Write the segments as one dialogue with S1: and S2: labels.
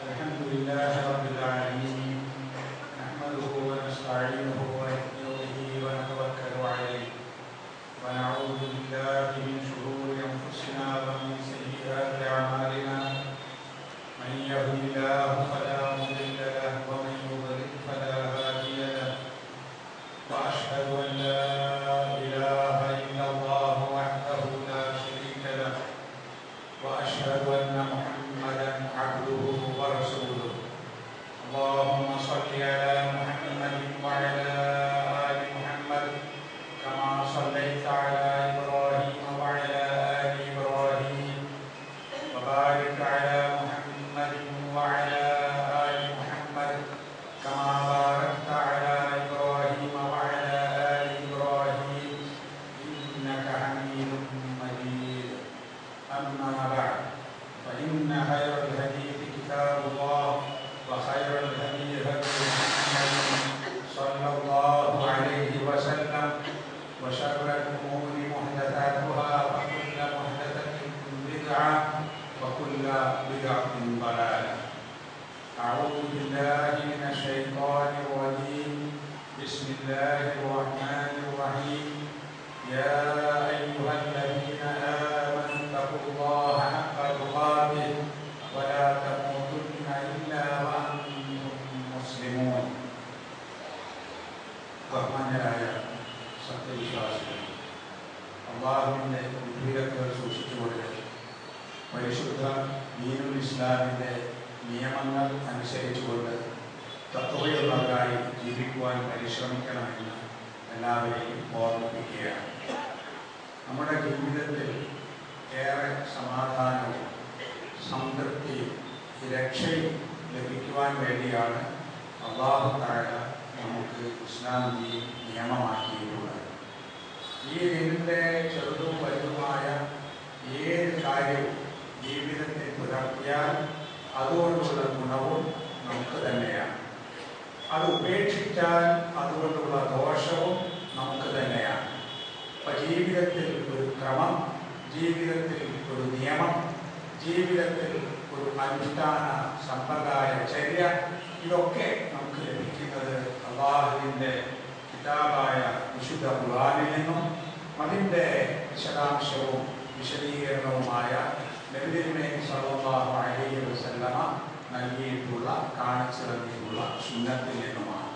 S1: الحمد لله رب العالمين نحمده ونستعينه ونؤمن به ونتوكل عليه ونعوذ بالله من شرور أنفسنا ومن سيئات أعمالنا من يهد الله فلا مضل له ومن يضلل فلا هادي له وأشهد أن لا إله إلا الله وحده لا شريك له وأشهد أن محمدا عبده ورسوله اللهم صل على محمد وعلى آل محمد كما صليت على إبراهيم وعلى آل إبراهيم وبارك على محمد وعلى آل محمد كما باركت على إبراهيم وعلى آل إبراهيم إنك حميد مجيد أما بعد فإن خير الحديث كتاب الله وخير الهدي هدي محمد صلى الله عليه وسلم وشر الأمور محدثاتها وكل محدثة بدعة وكل بدعة ضلالة. أعوذ بالله من الشيطان الرجيم. بسم الله الرحمن الرحيم. يا أيها الذين آمنوا اتقوا الله حق تقاته ولا تموتن إلا وأنتم مسلمون. ബഹുമാന്യരായ സത്യവിശ്വാസികൾ, അല്ലാഹുവിന്റെ വിധിവിലക്കുകൾ സൂക്ഷിച്ചുകൊണ്ട് പരിശുദ്ധ ദീനുൽ ഇസ്ലാമിന്റെ നിയമങ്ങൾ അനുസരിച്ചുകൊണ്ട് തഖ്വയുള്ളവരായി ജീവിക്കുവാൻ പരിശ്രമിക്കണമെന്ന് എല്ലാവരെയും ഓർമ്മിപ്പിക്കുകയാണ്. നമ്മുടെ ജീവിതത്തിൽ ഏറെ സമാധാനവും സംതൃപ്തിയും രക്ഷയും ലഭിക്കുവാൻ വേണ്ടിയാണ് അല്ലാഹു തആല നമുക്ക് ഇസ്ലാം ദീൻ നിയമമാക്കിയിട്ടുള്ളത്. ഈ ദീനിന്റെ ചെറുതും വലുതുമായ ഏത് കാര്യവും ജീവിതത്തിൽ പുലർത്തിയാൽ അതുകൊണ്ടുള്ള ഗുണവും നമുക്ക് തന്നെയാണ്. അത് ഉപേക്ഷിച്ചാൽ അതുകൊണ്ടുള്ള ദോഷവും നമുക്ക് തന്നെയാണ്. അപ്പം ജീവിതത്തിൽ ഒരു ക്രമം, ജീവിതത്തിൽ ഒരു നിയമം, ജീവിതത്തിൽ ഒരു അനുഷ്ഠാന സമ്പ്രദായ ചര്യ, ഇതൊക്കെ നമുക്ക് ലഭിക്കുന്നത് അല്ലാഹുവിൻ്റെ കിതാബായ വിശുദ്ധ ഖുർആനിൽ നിന്നും അതിൻ്റെ വിശദാംശവും വിശദീകരണവുമായ നബി സല്ലല്ലാഹു അലൈഹി വസല്ലമ നൽകിയിട്ടുള്ള കാണിച്ചു തന്നിട്ടുള്ള സുന്നത്തിൽ നിന്നുമാണ്.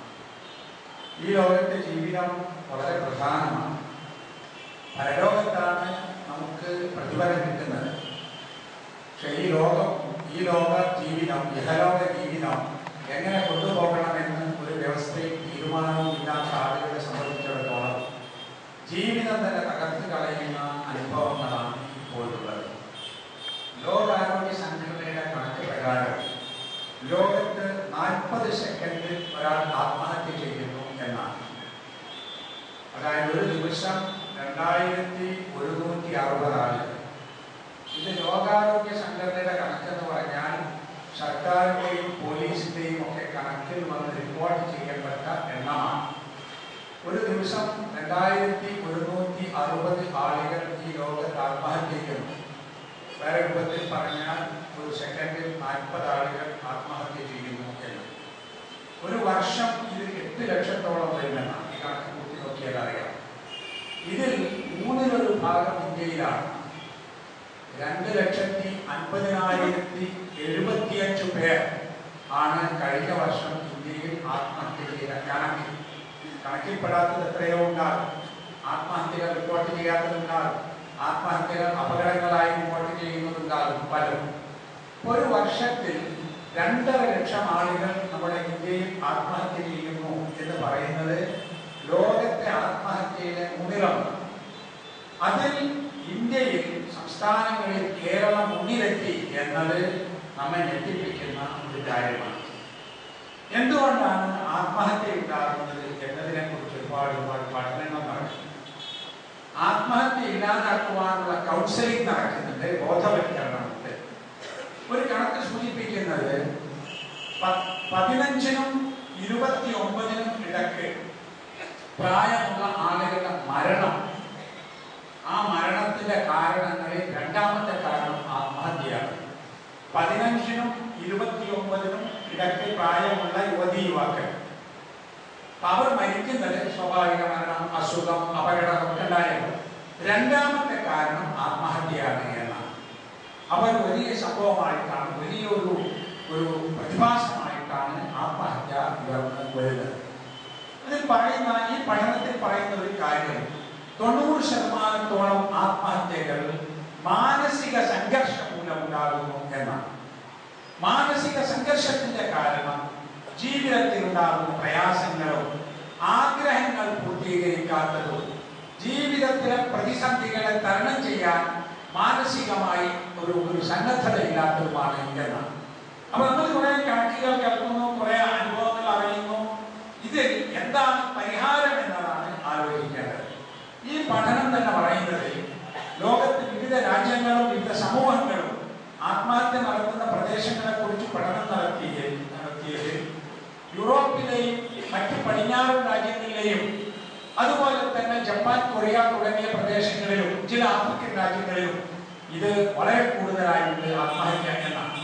S1: ഈ ലോകത്തെ ജീവിതം വളരെ പ്രധാനമാണ്. പരലോകത്താണ് നമുക്ക് പ്രതിഫലം കിട്ടുന്നത്. പക്ഷെ ഈ ലോക ജീവിതം, ഇഹലോക ജീവിതം എങ്ങനെ കൊണ്ടുപോകണമെന്ന് ഒരു വ്യവസ്ഥയും തീരുമാനവും ഇല്ലാത്ത ആളുകളെ സംബന്ധിച്ചിടത്തോളം ജീവിതം തന്നെ തകർത്ത് കളയുന്ന അനുഭവങ്ങളാണ് ഇപ്പോഴുള്ളത്. ലോകാരോഗ്യ സംഘടനയുടെ കണക്ക് പ്രകാരം ലോകത്ത് 40 സെക്കൻഡിൽ ഒരാൾ ആത്മഹത്യ ചെയ്യുന്നു എന്നാണ്. അതായത് ഒരു ദിവസം 2160 ആളുകൾ. ഇത് ലോകാരോഗ്യ സംഘടനയുടെ കണക്കെന്ന് പറഞ്ഞാൽ സർക്കാരിൻ്റെയും പോലീസിൻ്റെയും ഒക്കെ കണക്കിൽ വന്ന് റിപ്പോർട്ട് ചെയ്യപ്പെട്ട എണ്ണമാണ്. ഒരു ദിവസം 2160 ആളുകൾ ഈ ലോകത്ത് ആത്മഹത്യ ചെയ്യുന്നു. വേറെ രൂപത്തിൽ പറഞ്ഞാൽ ഒരു സെക്കൻഡിൽ 40 ആളുകൾ ആത്മഹത്യ ചെയ്യുന്നു എന്ന്. ഒരു വർഷം ഇത് 8 ലക്ഷത്തോളം വരുമെന്നാണ് ഈ കണക്ക് കൂട്ടി നോക്കിയാൽ അറിയാം. ഇതിൽ 1/3 ഭാഗം ഇന്ത്യയിലാണ്. 2,50,075 പേർ ആണ് കഴിഞ്ഞ വർഷം ഇന്ത്യയിൽ ആത്മഹത്യ ചെയ്ത കണക്കിൽപ്പെടാത്തത് എത്രയോ ഉണ്ടാകും. ആത്മഹത്യകൾ റിപ്പോർട്ട് ചെയ്യാത്തതുണ്ടാകും, ആത്മഹത്യകൾ അപകടങ്ങളായി റിപ്പോർട്ട് ചെയ്യുന്നതുണ്ടാകും പലരും. ഒരു വർഷത്തിൽ 2.5 ലക്ഷം ആളുകൾ നമ്മുടെ ഇന്ത്യയിൽ ആത്മഹത്യ ചെയ്യുന്നു എന്ന് പറയുന്നത് ലോകത്തെ ആത്മഹത്യയിലെ മുന്നിലാണ്. അതിൽ ഇന്ത്യയിൽ സംസ്ഥാനങ്ങളിൽ കേരളം മുന്നിലെത്തി എന്നത് നമ്മെ ഞെട്ടിപ്പിക്കുന്ന ഒരു കാര്യമാണ്. എന്തുകൊണ്ടാണ് ആത്മഹത്യ ഉണ്ടാകുന്നത് എന്നതിനെ കുറിച്ച് ഒരുപാട് പഠനങ്ങൾ നടക്കുന്നു. ആത്മഹത്യ ഇല്ലാതാക്കുവാനുള്ള കൗൺസിലിംഗ് നടക്കുന്നുണ്ട്, ബോധവൽക്കരണമുണ്ട്. ഒരു കണക്ക് സൂചിപ്പിക്കുന്നത് 15-നും 29-നും ഇടയ്ക്ക് പ്രായമുള്ള ആളുകളുടെ മരണം, ആ മരണത്തിന്റെ കാരണങ്ങളിൽ രണ്ടാമത്തെ കാരണം ആത്മഹത്യയാണ്. 15-നും 29-നും ഇടയ്ക്ക് പ്രായമുള്ള യുവതി യുവാക്കൾ. അവർ മരിക്കുന്നത് സ്വാഭാവിക മരണം, അസുഖം, അപകടം ഒക്കെ ഉണ്ടായിരുന്നു. രണ്ടാമത്തെ കാരണം ആത്മഹത്യയാണ് എന്നാണ്. അവർ വലിയ സംഭവമായിട്ടാണ്, വലിയൊരു പ്രതിഭാസമായിട്ടാണ് ആത്മഹത്യ ഉയർന്നു വരുന്നത്. അതിൽ പറയുന്ന ഈ പഠനത്തിൽ പറയുന്ന ഒരു കാര്യം 90% ആത്മഹത്യകൾ മാനസിക സംഘർഷം മൂലം ഉണ്ടാകുന്നു എന്നാണ്. മാനസിക സംഘർഷത്തിന്റെ കാരണം ജീവിതത്തിൽ ഉണ്ടാകുന്ന പ്രയാസങ്ങളും ആഗ്രഹങ്ങൾ പൂർത്തീകരിക്കാത്തതും ജീവിതത്തിലെ പ്രതിസന്ധികളെ തരണം ചെയ്യാൻ മാനസികമായി ഒരു സന്നദ്ധതയില്ലാത്തതുമാണ് എന്നാണ്. അപ്പൊ നമ്മൾ കുറെ കണക്കുകൾ കേൾക്കുന്നു, കുറെ അനുഭവങ്ങൾ അറിയുന്നു. ഇതിൽ എന്താണ് പരിഹാരം എന്നതാണ് ആലോചിക്കേണ്ടത്. ഈ പഠനം തന്നെ പറയുന്നത് ലോകത്ത് വിവിധ രാജ്യങ്ങളും വിവിധ സമൂഹങ്ങളും ആത്മഹത്യ നടത്തുന്ന പ്രദേശങ്ങളെ കുറിച്ച് പഠനം നടത്തിയത് യൂറോപ്പിലെയും മറ്റ് പടിഞ്ഞാറൻ രാജ്യങ്ങളിലെയും അതുപോലെ തന്നെ ജപ്പാൻ, കൊറിയ തുടങ്ങിയ പ്രദേശങ്ങളിലും ചില ആഫ്രിക്കൻ രാജ്യങ്ങളിലും ഇത് വളരെ കൂടുതലായിട്ട് ആത്മഹത്യ എന്നാണ്.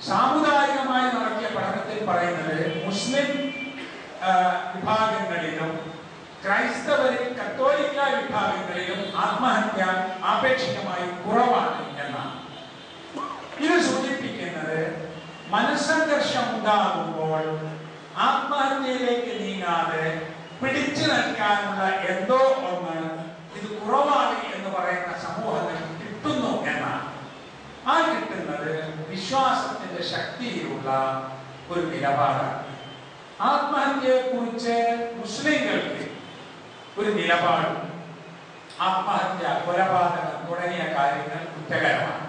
S1: സാമുദായികമായി നടത്തിയ പഠനത്തിൽ പറയുന്നത് മുസ്ലിം വിഭാഗങ്ങളിലും ക്രൈസ്തവരിൽ കത്തോലിക്ക വിഭാഗങ്ങളിലും ആത്മഹത്യ ആപേക്ഷികമായി കുറവാണ് എന്നാണ്. ഇത് സൂചിപ്പിക്കുന്നത് മനസ്സംഘർഷം ഉണ്ടാകുമ്പോൾ ആത്മഹത്യയിലേക്ക് നീങ്ങാതെ പിടിച്ചു നിൽക്കാനുള്ള എന്തോ ഒന്ന് ഇത് കുറവാണ് എന്ന് പറയുന്ന സമൂഹങ്ങൾ കിട്ടുന്നു എന്നാണ്. ആ കിട്ടുന്നത് വിശ്വാസത്തിന്റെ ശക്തിയിലുള്ള ഒരു നിലപാടാണ്. ആത്മഹത്യയെ കുറിച്ച് മുസ്ലിങ്ങൾക്ക് ഒരു നിലപാട്, ആത്മഹത്യ, കൊലപാതകം തുടങ്ങിയ കാര്യങ്ങൾ കുറ്റകരമാണ്.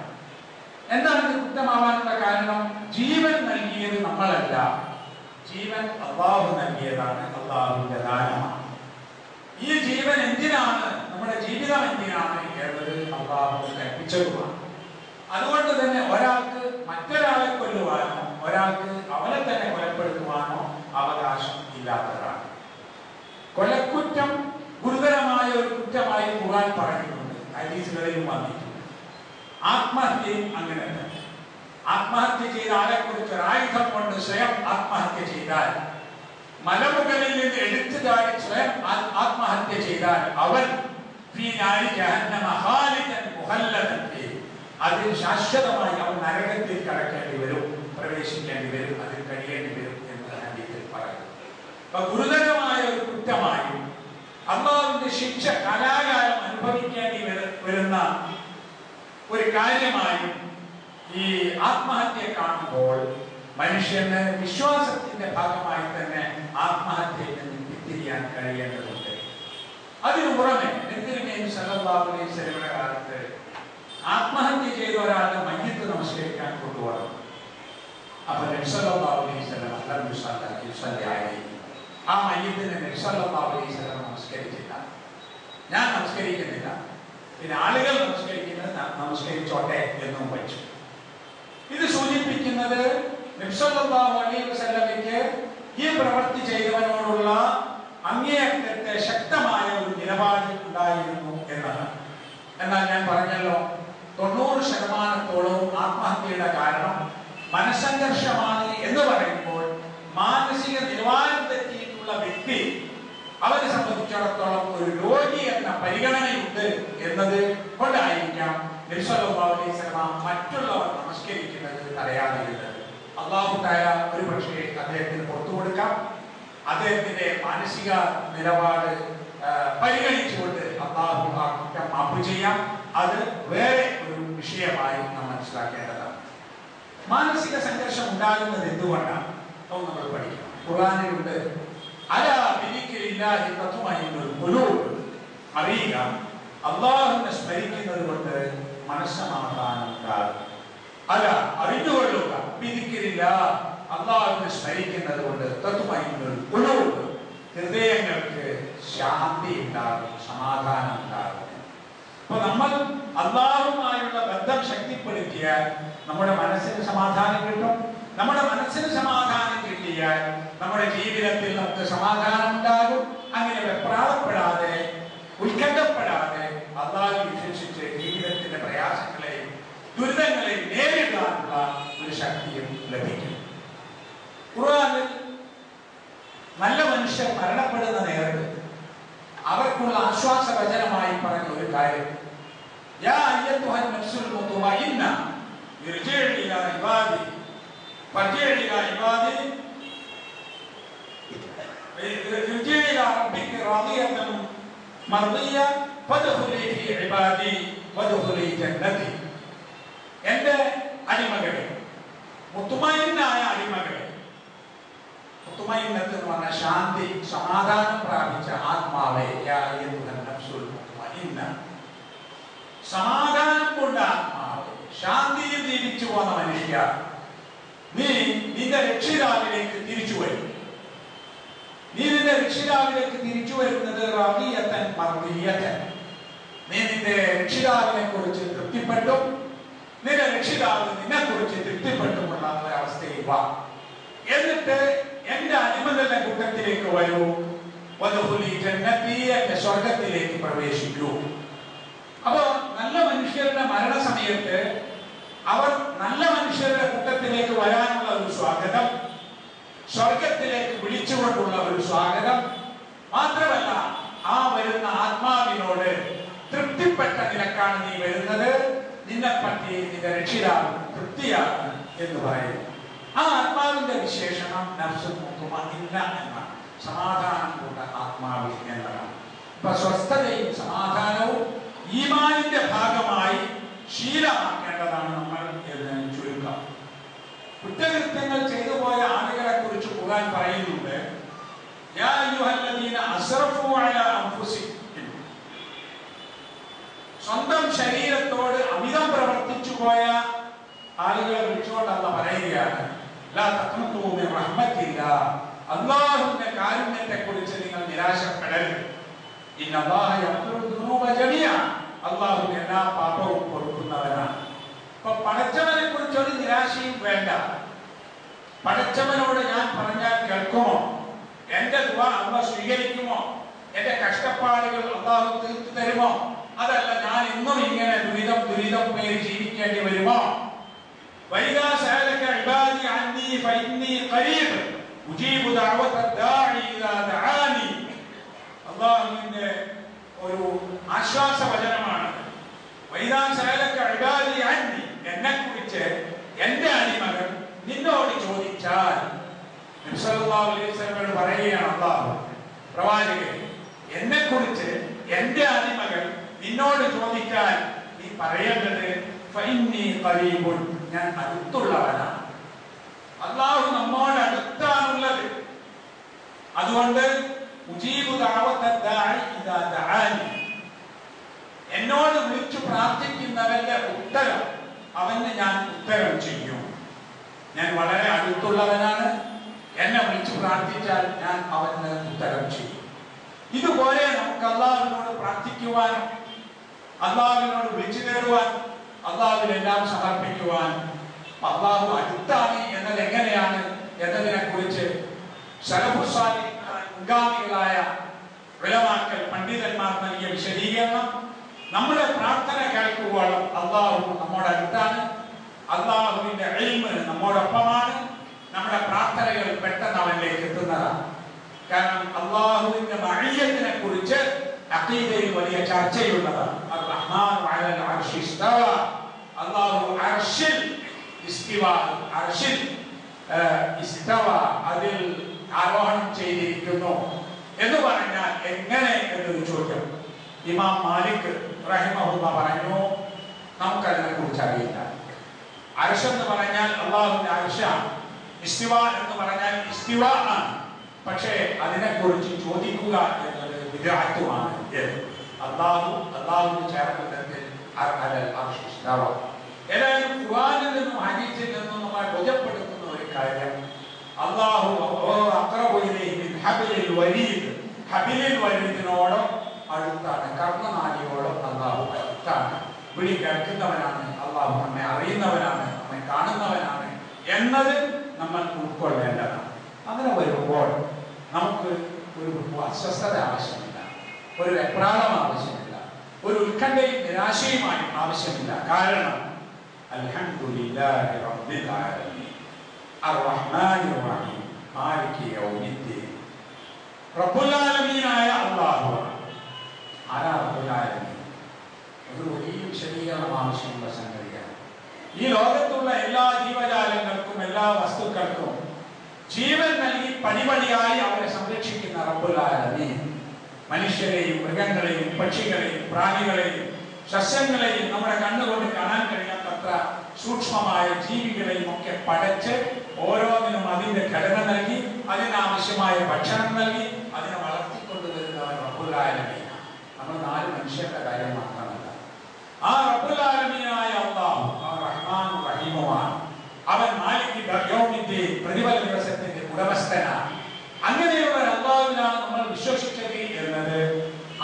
S1: എന്താണ് ഇത് കുറ്റമാവാനുള്ള കാരണം? ജീവൻ നൽകിയത് നമ്മളല്ല, ജീവൻ അല്ലാഹു നൽകിയതാണ്, അല്ലാഹുവിന്റെ ദാനമാണ്. ഈ ജീവൻ എന്തിനാണ്, നമ്മുടെ ജീവിതം എന്തിനാണ് എന്നത് അല്ലാഹു കൽപ്പിച്ചതുമാണ്. അതുകൊണ്ട് തന്നെ ഒരാൾക്ക് മറ്റൊരാളെ കൊല്ലുവാനോ ഒരാൾക്ക് അവനെ തന്നെ കൊലപ്പെടുത്തുവാനോ അവകാശം ഇല്ലാത്തതാണ്. കൊലക്കുറ്റം ഗുരുതരമായ ഒരു കുറ്റമായി ഖുർആൻ പറഞ്ഞിട്ടുണ്ട്, ഹദീസുകളിലും വന്നിട്ടുണ്ട്. ആത്മഹത്യയും അങ്ങനെ തന്നെ. ആത്മഹത്യ ചെയ്ത ആളെ കുറിച്ച് ഒരായുധം കൊണ്ട് സ്വയം ആത്മഹത്യ ചെയ്താൽ, മലമുകളിൽ നിന്ന് എടുത്തു ചാടി സ്വയം ആത്മഹത്യ ചെയ്താൽ അവൻ അതിൽ ശാശ്വതമായി അവൻ നരകത്തിൽ കടക്കേണ്ടി വരും, പ്രവേശിക്കേണ്ടി വരും, അതിൽ കഴിയേണ്ടി വരും എന്ന് ഹദീസിൽ പറയുന്നു. അപ്പൊ ഗുരുതരമായ ഒരു കുറ്റമായും അല്ലാഹുവിന്റെ ശിക്ഷ കാലാകാലം അനുഭവിക്കേണ്ടി വരുന്ന ഒരു കാര്യമായും ഈ ആത്മഹത്യ കാണുമ്പോൾ മനുഷ്യന് വിശ്വാസത്തിന്റെ ഭാഗമായി തന്നെ ആത്മഹത്യയിൽ നിന്ന് പിന്തിരിയാൻ കഴിയേണ്ടതുണ്ട്. അതിനു പുറമെ നബി സല്ലല്ലാഹു അലൈഹി വസല്ലമയുടെ കാലത്ത് ആത്മഹത്യ ചെയ്ത ഒരാളുടെ മയ്യിത്ത് നമസ്കരിക്കാൻ കൊണ്ടുപോകണം. അപ്പൊ നബി സല്ലല്ലാഹു അലൈഹി വസല്ലം ആ മയ്യിത്തിനെ നബി സല്ലല്ലാഹു അലൈഹി വസല്ലം നമസ്കരിച്ചില്ല. ഞാൻ നമസ്കരിക്കുന്നില്ല, പിന്നെ ആളുകൾ നമസ്കരിച്ചോട്ടെ എന്നും വെച്ചു. ഇത് സൂചിപ്പിക്കുന്നത് നബി സല്ലല്ലാഹു അലൈഹി വസല്ലമയ്ക്ക് ഈ പ്രവൃത്തി ചെയ്തവനോടുള്ള അങ്ങേയറ്റത്തെ ശക്തമായ ഒരു നിലപാട് ഉണ്ടായിരുന്നു എന്നാണ്. എന്നാൽ ഞാൻ പറഞ്ഞല്ലോ, 90% ആത്മഹത്യയുടെ കാരണം മനസ്സംഘർഷമാണ് എന്ന് പറയുമ്പോൾ മാനസിക നിലവാരം തെറ്റിയിട്ടുള്ള വ്യക്തി അവരെ സംബന്ധിച്ചിടത്തോളം ഒരു രോഗി എന്ന പരിഗണനയുണ്ട് എന്നത് കൊണ്ടായിരിക്കാം നബി സല്ലല്ലാഹു അലൈഹി വസല്ലം മറ്റുള്ളവർ നമസ്കരിക്കുന്നത് തടയാതിരുന്നത്. അല്ലാഹു തആല ഒരു പക്ഷേ അദ്ദേഹത്തിന് പുറത്തു കൊടുക്കാം. അദ്ദേഹത്തിന്റെ മാനസിക നിലപാട് പരിഗണിച്ചുകൊണ്ട് അല്ലാഹു ആ കുറ്റം മാപ്പ് ചെയ്യാം. അത് വേറെ ഒരു വിഷയമായി നാം മനസ്സിലാക്കേണ്ടതാണ്. മാനസിക സംഘർഷം ഉണ്ടാകുന്നത് എന്തുകൊണ്ടാണ് നമ്മൾ പഠിക്കണം. ഖുർആനിലുണ്ട്, അലാ ബിദിക്രില്ലാഹി തത്മഇന്നുൽ ഖുലൂബ്, അറിയുക അല്ലാഹുവിനെ സ്മരിക്കുന്നത് കൊണ്ട് മനസ്സമാധാനം ഉണ്ടാകും. അല അറിഞ്ഞുകൊള്ളുക, ബിദിക്രില്ലാഹ് അല്ലാഹുവിനെ സ്മരിക്കുന്നത് കൊണ്ട് തത്മഇന്നുൽ ഖുലൂബ്, ഹൃദയങ്ങൾക്ക് ശാന്തി ഉണ്ടാകും, സമാധാനം ഉണ്ടാകും. അപ്പൊ നമ്മൾ അല്ലാഹുവുമായുള്ള ബന്ധം ശക്തിപ്പെടുത്തിയാൽ നമ്മുടെ മനസ്സിന് സമാധാനം കിട്ടും. നമ്മുടെ മനസ്സിന് സമാധാനം കിട്ടിയാൽ നമ്മുടെ ജീവിതത്തിൽ നമുക്ക് സമാധാനം ഉണ്ടാകും. അങ്ങനെ വെപ്രാളപ്പെടാതെ ഉത്കണ്ഠപ്പെടാതെ അല്ലാഹുവിനെ വിശ്വസിച്ച് ജീവിതത്തിന്റെ പ്രയാസങ്ങളെയും ദുരിതങ്ങളെയും നേരിടാനുള്ള ആത്മഹത്യയും ലഭിക്കും. ഖുർആനിൽ നല്ല മനുഷ്യർ മരണപ്പെടുന്ന നേരത്ത് അവർക്കുള്ള ആശ്വാസവചനമായി പറഞ്ഞ ഒരു കാര്യം, യാ അയ്യത്തുഹൻ നഫ്സുൽ മുത്മഇന്ന ഇർജിഇ ഇലാ ഇബാദി ഫർജിഇ ഇലാ ഇബാദി ഇർജിഇ ഇലാ റബ്ബിക റാദിയതൻ മർദിയ ഫദ്ഖുലി ഫീ ഇബാദി വദ്ഖുലി ജന്നതി. എൻ്റെ അടിമകളെ, മുത്മഇന്നായ അടിമകളെ, മുത്മഇന്നത്ത് എന്ന് പറഞ്ഞാൽ ശാന്തി, സമാധാനം പ്രാപിച്ച ആത്മാവേ, യാ അയ്യത്തുഹൻ നഫ്സുൽ മുത്മഇന്ന, സമാധാനം കൊണ്ട ആത്മാവേ, ശാന്തിയിൽ ജീവിച്ചു പോന്ന മനുഷ്യ, നീ നിന്റെ രക്ഷിതാവിലേക്ക് തിരിച്ചു വരും. നീ നിന്റെ രക്ഷിതാവിലേക്ക് തിരിച്ചു വരുന്നത് റാദിയതൻ മർദിയതൻ. നീ നിന്റെ രക്ഷിതാവിനെ കുറിച്ച് തൃപ്തിപ്പെട്ടു, നിന്റെ രക്ഷിതാവ് നിന്നെ കുറിച്ച് തൃപ്തിപ്പെട്ടുമുള്ള ഒരവസ്ഥയിൽ വാ. എന്നിട്ട് എന്റെ അടിമകളുടെ കൂട്ടത്തിലേക്ക് വരൂ, വദ്ഖുലി ജന്നതി, എന്റെ സ്വർഗത്തിലേക്ക് പ്രവേശിക്കൂ. അപ്പോ നല്ല മനുഷ്യരുടെ മരണസമയത്ത് അവർ നല്ല മനുഷ്യരുടെ കൂട്ടത്തിലേക്ക് വരാനുള്ള ഒരു സ്വാഗതം, സ്വർഗത്തിലേക്ക് വിളിച്ചുകൊണ്ടുള്ള ഒരു സ്വാഗതം മാത്രമല്ല, ആ വരുന്ന ആത്മാവിനോട് തൃപ്തിപ്പെട്ട നിലക്കാണ് നീ വരുന്നത്, നിന്നെ പറ്റി നിന്റെ രക്ഷിതാവ് തൃപ്തിയാണ് എന്ന് പറയുന്നു. ആ ആത്മാവിന്റെ വിശേഷണം നഫ്സുൽ മുത്മഇന്ന എന്നാണ്, സമാധാനം കൊണ്ട ആത്മാവ് എന്നതാണ്. ഇപ്പൊ സ്വസ്ഥതയും സമാധാനവും ഈമാനിന്റെ ഭാഗമായി ശീലമാക്കേണ്ടതാണ് നമ്മൾ എന്ന് ചുരുക്കം. കുറ്റകൃത്യങ്ങൾ ചെയ്തു പോയ ആളുകളെ കുറിച്ച് ഖുർആൻ പറയുന്നുണ്ട്, യാ അയ്യുഹല്ലദീന അസ്റഫു അലാ അൻഫുസിഹിം, സ്വന്തം ശരീരത്തോട് അമിതം പ്രവർത്തിച്ചു പോയ ആളുകളെ വിളിച്ചുകൊണ്ട് അല്ലാഹ് പറയുകയാണ്, ലാ തഖ്നതു മിൻ റഹ്മത്തില്ലാഹ്, അല്ലാഹുവിന്റെ കാരുണ്യത്തെ കുറിച്ച് നിങ്ങൾ നിരാശപ്പെടരുത്. ഇന്നല്ലാഹ യഗ്ഫിറു ദുനൂബ ജമീഅ, അല്ലാഹു എല്ലാ പാപവും പൊറുക്കുന്നവനാണ്. അപ്പൊ പടച്ചവനെ കുറിച്ച് ഒരു നിരാശയും വേണ്ട. പടച്ചവനോട് ഞാൻ പറഞ്ഞാൽ കേൾക്കുമോ? എന്റെ ദുആ അല്ലാഹ് സ്വീകരിക്കുമോ? എന്റെ കഷ്ടപ്പാടുകൾ അല്ലാഹു തീർത്തു തരുമോ? അതല്ല ഞാൻ ഇന്നും ഇങ്ങനെ ദുരിതം പേര് ജീവിക്കേണ്ടി വരുമോ? വൈദാ സഅലക ഇബാദി അന്നി ഫഇന്നി ഖരീബ് ഉജീബു ദഅവത ദാഇ ഇദാ ദഅാനി. അല്ലാഹുവിന്റെ ഒരു ആശ്വാസ വചനമാണ്. വൈദാ സഅലക ഇബാദി അന്നി, എന്നെ കുറിച്ച് എന്റെ അടിമകൾ നിന്നോട് ചോദിച്ചാൽ, നബി സല്ലല്ലാഹു അലൈഹി വസല്ലം പറയുകയാണ്, അല്ലാഹു പ്രവാചകൻ, എന്നെ കുറിച്ച് എന്റെ അടിമകൾ നിന്നോട് ചോദിച്ചാൽ നീ പറയേണ്ടത് ഫഇന്നി ഖരീബുൻ, ഞാൻ അടുത്തുള്ളവനാണ്. അല്ലാഹു നമ്മോട് അടുത്താണുള്ളത്. അതുകൊണ്ട് ഉജീബു ദഅവത ദാഇ ഇദാ ദഅാനി, എന്നോട് വിളിച്ചു പ്രാർത്ഥിക്കുന്നവന്റെ ഉത്തരം അവന് ഞാൻ ഉത്തരം ചെയ്യും. ഞാൻ വളരെ അടുത്തുള്ളവനാണ്, എന്നെ വിളിച്ചു പ്രാർത്ഥിച്ചാൽ ഞാൻ അവന് ഉത്തരം ചെയ്യും. ഇതുപോലെ നമുക്ക് അല്ലാഹുവിനോട് പ്രാർത്ഥിക്കുവാൻ, അല്ലാഹുവിനോട് വിളിച്ചു തേടുവാൻ, അല്ലാഹുവിനെല്ലാം സമർപ്പിക്കുവാൻ. അല്ലാഹു അടുത്താണ് എന്നത് എങ്ങനെയാണ് എന്നതിനെ കുറിച്ച് സലഫുസ് സാലിഹ് മുൻഗാമികളായ ഉലമാക്കൾ, പണ്ഡിതന്മാർ നൽകിയ വിശദീകരണം നമ്മുടെ പ്രാർത്ഥന കേൾക്കുവോളം അല്ലാഹു നമ്മുടെ അടുത്താണ്, അല്ലാഹുവിന്റെ ഇൽമ് നമ്മോടൊപ്പമാണ്, നമ്മുടെ പ്രാർത്ഥനകൾ പെട്ടെന്ന് അവനിലേക്ക് എത്തുന്നതാണ്. കാരണം അല്ലാഹുവിന്റെ മഅയ്യത്തിനെ കുറിച്ച് അഖീദയിൽ വലിയ ചർച്ചയുള്ളതാണ്. അർ-റഹ്മാനു അലൽ അർശി ഇസ്തവ, അല്ലാഹു അർശിൽ ഇസ്തിവ, അർശിൽ ഇസ്തവ, അതിൽ ആരോഹണം ചെയ്തിരിക്കുന്നു എന്ന് പറഞ്ഞാൽ എങ്ങനെ എന്നൊരു ചോദ്യം ഇമാം മാലിക് റഹിമഹുല്ലാഹ് പറഞ്ഞു, നമുക്കതിനെ കുറിച്ച് അറിയില്ല. അർശ് എന്ന് പറഞ്ഞാൽ അല്ലാഹുവിന്റെ അർശാണ്, ഇസ്തിവ എന്ന് പറഞ്ഞാൽ ഇസ്തിവ ആണ്. പക്ഷേ അതിനെക്കുറിച്ച് ചോദിക്കുക എന്നത് വിദഅത്തുമാണ്. അല്ലാഹുവിന് ചേർന്നതിൽ ഏതായാലും ഖുർആനിൽ നിന്നും ഹദീസിൽ നിന്നും നമ്മളെ ബോധ്യപ്പെടുത്തുന്ന ഒരു കാര്യം, അല്ലാഹു അഖറബു ഇലൈഹി മിൻ ഹബ്ലിൽ വരീദ്, ഹബ്ലിൽ വരീദിനോട് അടുത്താണ്, കർണനാടിയോട് അല്ലാഹു അടുത്താണ്. വിളി കേൾക്കുന്നവനാണ് അല്ലാഹു, നമ്മെ അറിയുന്നവനാണ്, നമ്മെ കാണുന്നവനാണ് എന്നത് നമ്മൾ ഉൾക്കൊള്ളേണ്ടതാണ്. അങ്ങനെ വരുമ്പോൾ നമുക്ക് ഒരു അസ്വസ്ഥത ആവശ്യമില്ല, ഒരു വെപ്രാളം ആവശ്യമില്ല, ഒരു ഉത്കണ്ഠയും നിരാശയുമായി ആവശ്യമില്ല. കാരണം അൽഹംദുലില്ലാഹി റബ്ബിൽ ആലമീൻ, അർ-റഹ്മാനിർ റഹീം മാലികി യൗമിദ്ദീൻ. റബ്ബുൽ ആലമീനായ അല്ലാഹു. ആരാ റബ്ബുൽ ആലമീൻ? ഒരു വലിയ വിശദീകരണം ആവശ്യമുള്ള സംഗതിയാണ്. ഈ ലോകത്തുള്ള എല്ലാ ജീവജാലങ്ങൾക്കും എല്ലാ വസ്തുക്കൾക്കും ജീവൻ നൽകി പടിപടിയായി അവരെ സംരക്ഷിക്കുന്ന റബ്ബുൽ ആലമീൻ മനുഷ്യരെയും മൃഗങ്ങളെയും പക്ഷികളെയും പ്രാണികളെയും സസ്യങ്ങളെയും നമ്മുടെ കണ്ണുകൊണ്ട് കാണാൻ കഴിയാത്തത്ര സൂക്ഷ്മമായ ജീവികളെയും ഒക്കെ പടച്ച് ഓരോന്നിനും അതിന്റെ ഘടന നൽകി അതിനാവശ്യമായ ഭക്ഷണം നൽകി അതിനെ വളർത്തിക്കൊണ്ടുവരുന്നവൻ റബ്ബുൽ ആലമീൻ. നമ്മൾ 4 മനുഷ്യരുടെ കാര്യം മാത്രമല്ല, ആ റബ്ബുൽ ആലമീനായ അല്ലാഹു റഹ്മാനും റഹീമുമാണ്. അവൻ മാലികി യൗമിദ്ദീൻ പ്രതിഫല ദിവസത്തിന്റെ ഉടമസ്ഥനാണ്. അങ്ങനെയുള്ള അല്ലാഹുവിനാണ് നമ്മൾ വിശ്വസിച്ചത് എന്നത്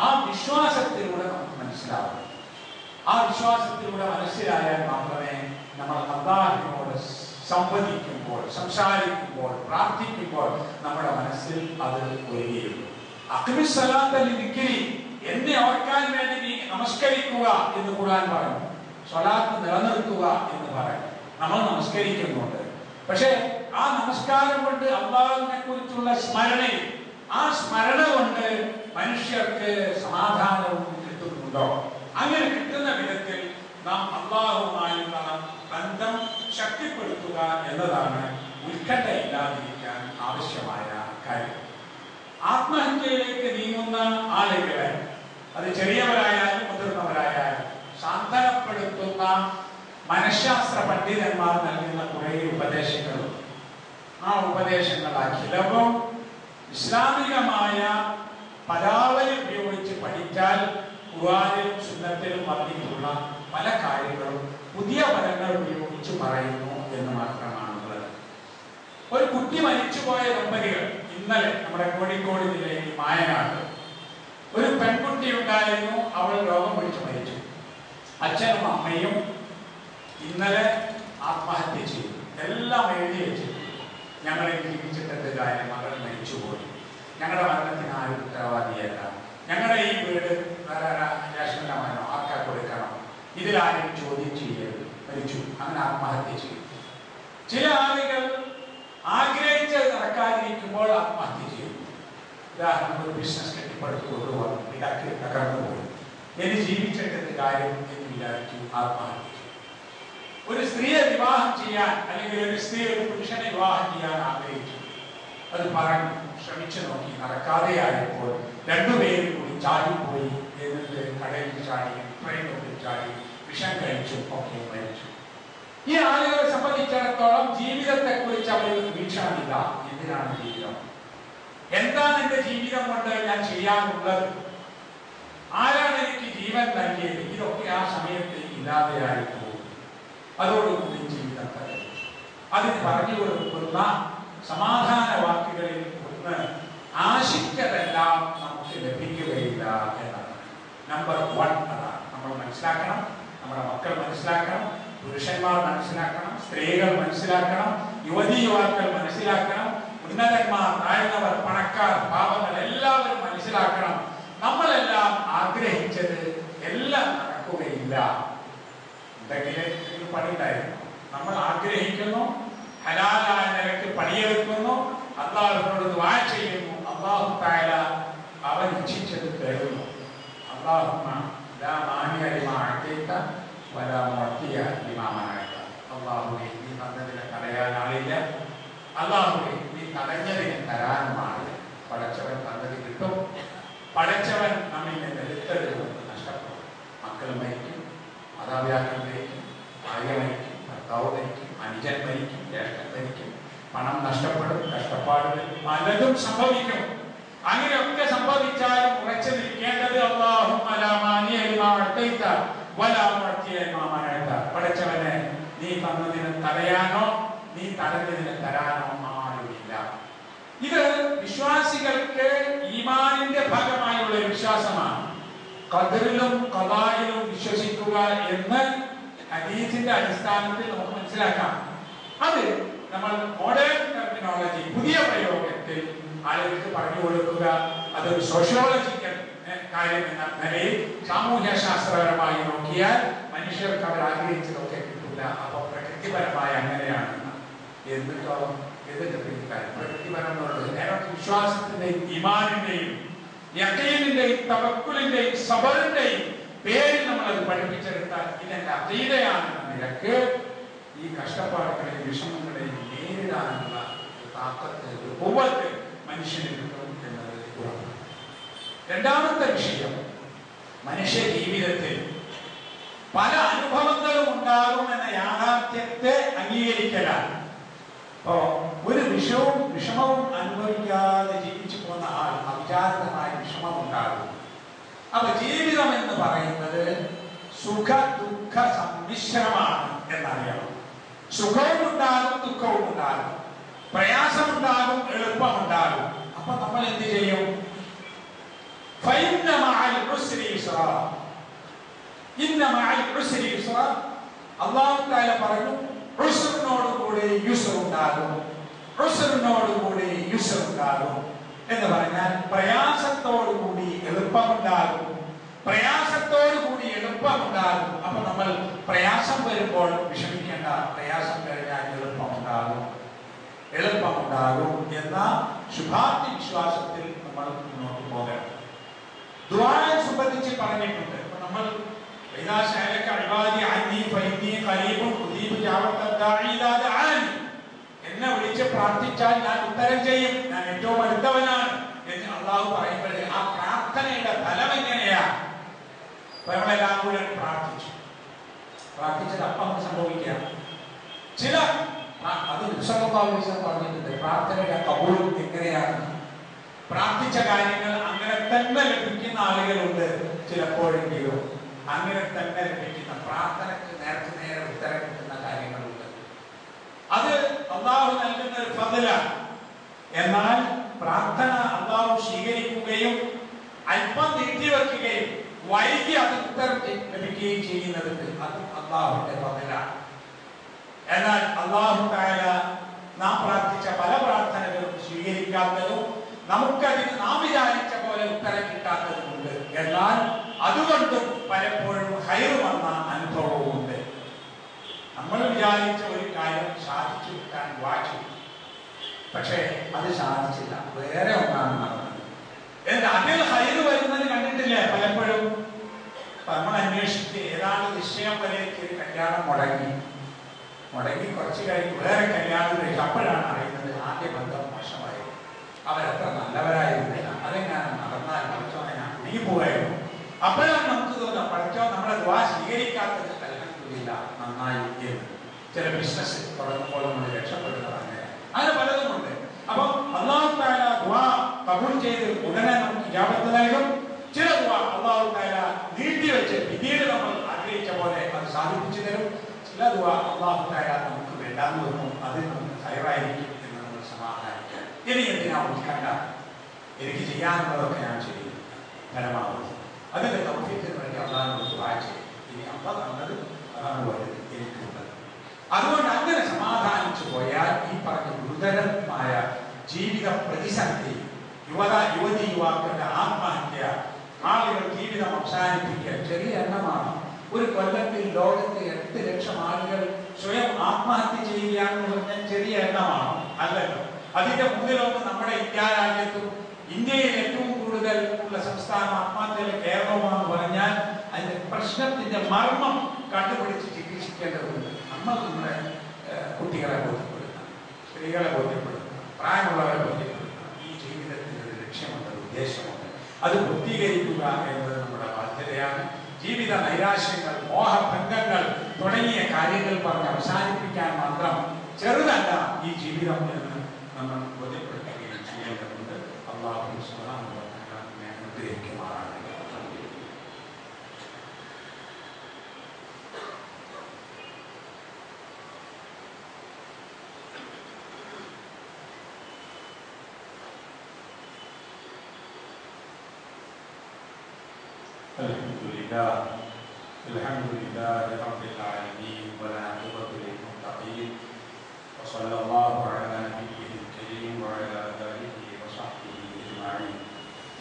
S1: ആ വിശ്വാസത്തിലൂടെ നമുക്ക് മനസ്സിലാവും. ആ വിശ്വാസത്തിലൂടെ മനസ്സിലായാൽ മാത്രമേ നമ്മൾ അല്ലാഹുവിനോട് സംവദിക്കുമ്പോൾ, സംസാരിക്കുമ്പോൾ, പ്രാർത്ഥിക്കുമ്പോൾ നമ്മുടെ മനസ്സിൽ അത് ഒഴുകിയുള്ളൂ. അഖ്മിസ് സ്വലാത്ത ലിദിക്രി, എന്നെ ഓർക്കാൻ വേണ്ടി നീ നമസ്കരിക്കുക എന്ന് ഖുർആൻ പറഞ്ഞു. സ്വലാത്ത് നിലനിർത്തുക എന്ന് പറഞ്ഞു. നമ്മൾ നമസ്കരിക്കുന്നുണ്ട്. പക്ഷേ ആ നമസ്കാരം കൊണ്ട് അല്ലാഹുവിനെ കുറിച്ചുള്ള സ്മരണയും ആ സ്മരണ കൊണ്ട് മനുഷ്യർക്ക് സമാധാനവും കിട്ടുന്നുണ്ടോ? അങ്ങനെ കിട്ടുന്ന വിധത്തിൽ നാം അല്ലാഹുവുമായുള്ള ബന്ധം ശക്തിപ്പെടുത്തുക എന്നതാണ് ഉത്കണ്ഠയില്ലാതിരിക്കാൻ ആവശ്യമായ കാര്യം. ആത്മഹത്യയിലേക്ക് നീങ്ങുന്ന ആളുകളെ, അത് ചെറിയവരായാലും മുതിർന്നവരായാലും, സാന്ത്വനപ്പെടുത്തുന്ന മനഃശാസ്ത്ര പണ്ഡിതന്മാർ നൽകുന്ന കുറേ ഉപദേശങ്ങളുണ്ട്. ആ ഉപദേശങ്ങൾ അഖിലവും ഇസ്ലാമികമായ പദാവലി ഉപയോഗിച്ച് പഠിച്ചാൽ ഖുർആനിലും സുന്നത്തിലും വന്നിട്ടുള്ള പല കാര്യങ്ങളും പുതിയ പദങ്ങൾ ഉപയോഗിച്ച് പറയുന്നു എന്ന് മാത്രമാണുള്ളത്. ഒരു കുട്ടി മരിച്ചുപോയ ദമ്പതികൾ ഇന്നലെ നമ്മുടെ കോഴിക്കോട് ജില്ലയിൽ മായനാട് ഒരു പെൺകുട്ടി ഉണ്ടായിരുന്നു. അവൾ രോഗം പിടിച്ച് മരിച്ചു. അച്ഛനും അമ്മയും ഇന്നലെ ആത്മഹത്യ ചെയ്തു. എല്ലാം എഴുതി വെച്ചിട്ടുണ്ട്. ഞങ്ങളെ ജീവിച്ചിട്ടത് കാര്യം, മകൾ മരിച്ചുപോയി, ഞങ്ങളുടെ മരണത്തിന് ആരും ഉത്തരവാദിയല്ല, ഞങ്ങളുടെ ഈ വീട് വേറെ രാഷ്ട്രീയമാണോ ആർക്കാ കൊടുക്കണം, ഇതിലാരും ചോദ്യം ചെയ്യരുത്, മരിച്ചു, അങ്ങനെ ആത്മഹത്യ ചെയ്തു. ചില ആളുകൾ ആഗ്രഹിച്ചത് നടക്കാതിരിക്കുമ്പോൾ ആത്മഹത്യ ചെയ്തു. ഉദാഹരണം, ഒരു ബിസിനസ് കെട്ടിപ്പടുത്ത് കൊണ്ടുപോകാൻ ഇടയ്ക്ക് തകർന്നുപോയി, ഇനി ജീവിച്ചിട്ടത് കാര്യം എന്ന് വിചാരിച്ചു ആത്മഹത്യ. ഒരു സ്ത്രീയെ വിവാഹം ചെയ്യാൻ, അല്ലെങ്കിൽ ഒരു സ്ത്രീ ഒരു പുരുഷനെ വിവാഹം ചെയ്യാൻ ആഗ്രഹിച്ചു. അത് പറഞ്ഞു, ശ്രമിച്ചു നോക്കി, നടക്കാതെയായപ്പോൾ രണ്ടുപേരും കൂടി ചാടിപ്പോയി. എന്നിട്ട് കടലിൽ ചാടി, ട്രെയിനിൽ ചാടി, വിഷം കഴിച്ചു, ഒക്കെ മരിച്ചു. ഈ ആളുകളെ സംബന്ധിച്ചിടത്തോളം ജീവിതത്തെ കുറിച്ച് അവർക്ക് വീക്ഷണമില്ല. എന്തിനാണ് ജീവിതം? എന്താണ് എന്റെ ജീവിതം കൊണ്ട് ഞാൻ ചെയ്യാനുള്ളത്? ആരാണ് എനിക്ക് ജീവൻ നൽകിയത്? ഇതൊക്കെ ആ സമയത്ത് ഇല്ലാതെയായി പോകും. അതോടുകൂടി ജീവിതം തരും. അതിന് പറഞ്ഞു കൊടുക്കുന്ന സമാധാന വാക്കുകളിൽ ഒന്ന്, ആശിച്ചതെല്ലാം നമുക്ക് ലഭിക്കുകയില്ല എന്നാണ്. നമ്പർ 1 അതാണ്. നമ്മൾ മനസ്സിലാക്കണം, നമ്മുടെ മക്കൾ മനസ്സിലാക്കണം, പുരുഷന്മാർ മനസ്സിലാക്കണം, സ്ത്രീകൾ മനസ്സിലാക്കണം, യുവതീ യുവാക്കൾ മനസ്സിലാക്കണം, ഉന്നതന്മാർ, താഴ്ന്നവർ, പണക്കാർ, പാവങ്ങൾ എല്ലാവരും മനസ്സിലാക്കണം. നമ്മളെല്ലാം ആഗ്രഹിച്ചത് എല്ലാം നടക്കുകയില്ല. എന്തെങ്കിലും പണിയുണ്ടായിരുന്നു. നമ്മൾ ആഗ്രഹിക്കുന്നു, ഹലാലായ നിലയ്ക്ക് പണിയെടുക്കുന്നു, അല്ലാഹുവിനോട് ദുആ ചെയ്യുന്നു, അല്ലാഹു തആല അവൻ ഇച്ഛിച്ചത് തരുന്നു. അല്ലാഹുമ്മ ലാ മാനിഅ ലിമാ അഅതൈത വലാ മുഅതിയ ലിമാ മനഅത. അല്ലാഹുവേ, നീ തന്നതിനെ തടയാൻ ആളില്ല, അല്ലാഹുവേ നീ തടഞ്ഞതിനെ തരാനും ആളില്ല. പടച്ചവൻ തന്നത് കിട്ടും, പടച്ചവൻ നമ്മിൽ നിന്ന് എടുത്തത് നഷ്ടപ്പെടും. മക്കൾ മരിക്കും, മാതാപിതാക്കൾ മരിക്കും, ഭാര്യ മരിക്കും, ഭർത്താവ് മരിക്കും, അനുജൻ മരിക്കും, ജ്യേഷ്ഠൻ മരിക്കും, പണം നഷ്ടപ്പെടും, കഷ്ടപ്പാടുകൾ പലതും സംഭവിക്കും. അങ്ങനെയൊക്കെ സംഭവിച്ചാലും ഉറച്ചു നിൽക്കേണ്ടത് അല്ലാഹുമ്മ ലാ മാനിഅ ലിമാ അഅതൈത വലാ മുഅതിയ ലിമാ മനഅത. പടച്ചവനെ, നീ തന്നതിനെ തടയാനോ നീ തടഞ്ഞതിനെ തരാനോ ആരുമില്ല. ഇത് വിശ്വാസികൾക്ക് ഈമാനിന്റെ ഭാഗമായുള്ള വിശ്വാസമാണ്. ഖദറിലും ഖദായിലും വിശ്വസിക്കുക എന്ന് ഹദീസിന്റെ അടിസ്ഥാനത്തിൽ നമുക്ക് മനസ്സിലാക്കാം. അത് നമ്മൾ മോഡേൺ ടെർമിനോളജി, പുതിയ പ്രയോഗത്തിൽ ആളുകൾക്ക് പറഞ്ഞു കൊടുക്കുക, അതൊരു സോഷ്യോളജിക്കൽ കാര്യം എന്ന നിലയിൽ സാമൂഹ്യ ശാസ്ത്രപരമായി നോക്കിയാൽ മനുഷ്യർക്ക് അവർ ആഗ്രഹിച്ചതൊക്കെ കിട്ടില്ല. അപ്പോൾ പ്രകൃതിപരമായി അങ്ങനെയാണ്. എന്നിട്ടോ പ്രകൃതിപരമുള്ളത് വിശ്വാസത്തിന്റെയും ഈമാനിന്റെയും യഖീനിന്റെയും തവക്കുലിന്റെയും സബറിന്റെയും പേരിൽ നമ്മളത് പഠിപ്പിച്ചെടുത്താൽ ഇതെന്റെ അഖീദയാണെന്ന നിലക്ക് ഈ കഷ്ടപ്പാടുകളെയും വിഷമങ്ങളെയും നേരിടാനുള്ള താക്കത്ത് ഖുവ്വത്ത് മനുഷ്യന് കിട്ടും എന്നത് ഉറപ്പാണ്. രണ്ടാമത്തെ വിഷയം, മനുഷ്യ ജീവിതത്തിൽ പല അനുഭവങ്ങളും ഉണ്ടാകുമെന്ന യാഥാർത്ഥ്യത്തെ അംഗീകരിക്കലാണ്. അപ്പോ ഒരു വിഷമവും അനുഭവിക്കാതെ ജീവിച്ചു പോകുന്ന ആൾ അവിചാരിതമായ വിഷമം ഉണ്ടാകും. അപ്പൊ ജീവിതം എന്ന് പറയുന്നത് സുഖ ദുഃഖ സമ്മിശ്രമാണ് എന്നറിയണം. സുഖവും ഉണ്ടാകും, ദുഃഖവും ഉണ്ടാകും, പ്രയാസമുണ്ടാകും, എളുപ്പമുണ്ടാകും. അപ്പൊ നമ്മൾ എന്ത് ചെയ്യും? അല്ലാഹു തആല പറഞ്ഞു, ഉസ്റിനോടുകൂടി യുസ്ർ ഉണ്ടാകും, ഉസ്റിനോടുകൂടി യുസ്ർ ഉണ്ടാകും എന്ന് പറഞ്ഞാൽ പ്രയാസത്തോടുകൂടി എളുപ്പമുണ്ടാകും, പ്രയാസത്തോടുകൂടി എളുപ്പമുണ്ടാകും. അപ്പൊ നമ്മൾ പ്രയാസം വരുമ്പോൾ വിഷമിക്കേണ്ട, പ്രയാസം കഴിഞ്ഞാൽ എളുപ്പമുണ്ടാകും, എളുപ്പമുണ്ടാകും എന്ന ശുഭാപ്തി വിശ്വാസത്തിൽ നമ്മൾ മുന്നോട്ട് പോകണം. ദുആയെ സംബന്ധിച്ച് പറഞ്ഞിട്ടുണ്ട്. നമ്മൾ എന്നെ വിളിച്ച് പ്രാർത്ഥിച്ചാൽ ഞാൻ ഉത്തരം ചെയ്യും, ഞാൻ ഏറ്റവും അടുത്തവനാണ് എന്ന് അള്ളാഹു പറയുമ്പോൾ ആ പ്രാർത്ഥനയുടെ ഫലം എങ്ങനെയാ? നമ്മളെല്ലാം കൂടെ പ്രാർത്ഥിച്ചത് അപ്പം സംഭവിക്കാം. ചില അത് പറഞ്ഞിട്ടുണ്ട് പ്രാർത്ഥനയുടെ കബൂൽ എങ്ങനെയാണ്. പ്രാർത്ഥിച്ച കാര്യങ്ങൾ അങ്ങനെ തന്നെ ലഭിക്കുന്ന ആളുകളുണ്ട്. ചിലപ്പോഴെങ്കിലും അങ്ങനെ തന്നെ ലഭിക്കുന്ന, പ്രാർത്ഥനയ്ക്ക് നേർക്ക് നേരെ ഉത്തരം കിട്ടുന്ന കാര്യങ്ങളുണ്ട്. അത് അള്ളാഹു നൽകുന്ന ഒരു ഫضലാണ്. എന്നാൽ പ്രാർത്ഥന അള്ളാഹു സ്വീകരിക്കുകയും അല്പം നീട്ടിവെക്കുകയും വൈകി അത് ഉത്തരം ലഭിക്കുകയും ചെയ്യുന്നതുണ്ട്. അത് അള്ളാഹുവിന്റെ ഫضലാണ്. എന്നാൽ അല്ലാഹു തആല നാം പ്രാർത്ഥിച്ച പല പ്രാർത്ഥനകളും സ്വീകരിക്കാത്തതും നമുക്കതിന് നാം വിചാരിച്ച പോലെ ഉത്തരം കിട്ടാത്തതുമുണ്ട്. എന്നാൽ അതുകൊണ്ടും പലപ്പോഴും ഹൈർ വന്ന അനുഭവവുമുണ്ട്. നമ്മൾ വിചാരിച്ച ഒരു കാര്യം സാധിച്ചു കിട്ടാൻ വാച്ചു, പക്ഷേ അത് സാധിച്ചില്ല, വേറെ ഒന്നാണ് നടന്നത്. എന്നിട്ട് അതിൽ ഹൈർ വരുന്നത് കണ്ടിട്ടില്ലേ പലപ്പോഴും? നമ്മൾ അന്വേഷിച്ച് ഏതാണ്ട് നിശ്ചയം വരെ ഒരു കല്യാണം മുടങ്ങി കുറച്ച് കഴിഞ്ഞ് വേറെ കല്യാണം കഴിച്ചു. അപ്പോഴാണ് അറിയുന്നത് ആദ്യ ബന്ധം മോശമായി, അവരത്ര നല്ലവരായിരുന്നില്ല, അതെങ്ങാനും നടന്നാൽ പഠിച്ചോനെ ഞാൻ നീ പോകായിരുന്നു. അപ്പോഴാണ് നമുക്ക് തോന്നുക പഠിച്ചോ നമ്മളെ ദുആ സ്വീകരിക്കാത്തത് അൽഹംദുലില്ലാ നന്നായി എന്ന്. ചില ബിസിനസ് തുടങ്ങുമ്പോൾ നമ്മൾ രക്ഷപ്പെടുന്നതാണ്. അങ്ങനെ പലതുമുണ്ട്. അപ്പം അല്ലാഹു തആല ദുആ കബൂൽ ചെയ്ത് ഉടനെ നമുക്ക് ഇജാബത്ത് നൽകും. ചില ദുആ അല്ലാഹു തആല നീട്ടിവെച്ച് പിന്നീട് നമ്മൾ ആഗ്രഹിച്ച പോലെ അത് സാധിപ്പിച്ചു തരും. ചില ദുആ അല്ലാഹു തആല നമുക്ക് വേണ്ടാന്ന് വെക്കും, അത് നമുക്ക് ഹൈറായിരിക്കും എന്ന് നമ്മൾ സമാധാനിക്കാം. ഇനി എന്തിനാ ഉത്കണ്ഠ? എനിക്ക് ചെയ്യാനുള്ളതൊക്കെ ഞാൻ ചെയ്യും പരമാവധി. അതിന്റെ തൗഫീഖിന് വേണ്ടി അല്ലാഹുവിനോട് ദുആ ചെയ്യും. ഇനി അല്ലാഹു തന്നത് അതാണ് വലുത് എനിക്കുള്ളത്. അതുകൊണ്ട് അങ്ങനെ സമാധാനിച്ചു പോയാൽ ഈ പറഞ്ഞ ഗുരുതരമായ ജീവിത പ്രതിസന്ധി, യുവതി യുവാക്കളുടെ ആത്മഹത്യ, ആളുകൾ ജീവിതം അവസാനിപ്പിക്കൽ ചെറിയ എണ്ണമാണ്. ഒരു കൊല്ലത്തിൽ ലോകത്ത് 8 ലക്ഷം ആളുകൾ സ്വയം ആത്മഹത്യ ചെയ്യുകയാണെന്ന് പറഞ്ഞാൽ ചെറിയ എണ്ണമാണ് അല്ലല്ലോ. അതിന്റെ മുന്നിലൊന്ന് നമ്മുടെ ഇന്ത്യ രാജ്യത്തും ഇന്ത്യയിൽ ഏറ്റവും കൂടുതൽ ഉള്ള സംസ്ഥാനം ആത്മഹത്യയിലെ കേരളമാണെന്ന് പറഞ്ഞാൽ അതിന്റെ പ്രശ്നത്തിന്റെ മർമ്മം കണ്ടുപിടിച്ച് ചികിത്സിക്കേണ്ടതുണ്ട്. നമ്മൾ നമ്മുടെ കുട്ടികളെ ബോധ്യപ്പെടുത്തണം, സ്ത്രീകളെ ബോധ്യപ്പെടുത്തണം, പ്രായമുള്ളവരെ ബോധ്യപ്പെടുത്തണം. ഈ ജീവിതത്തിന് ഒരു ലക്ഷ്യമുണ്ട്, ഉദ്ദേശമുണ്ട്. അത് പൂർത്തീകരിക്കുക എന്നത് നമ്മുടെ ബാധ്യതയാണ്. ജീവിത നൈരാശ്യങ്ങൾ, മോഹഭംഗങ്ങൾ തുടങ്ങിയ കാര്യങ്ങൾ പറഞ്ഞ് അവസാനിപ്പിക്കാൻ മാത്രം ചെറുതല്ല ഈ ജീവിതം എന്ന് നമ്മൾ ബോധ്യപ്പെടുത്തുകയും ചെയ്യേണ്ടതുണ്ട്. അല്ലാഹു സുബ്ഹാനഹു വ തആല നമ്മെ അനുഗ്രഹിക്കുമാറാകട്ടെ. الحمد لله رب العالمين والعاقبة للمتقين وصلى الله على نبيه الكريم وعلى آله وصحبه أجمعين.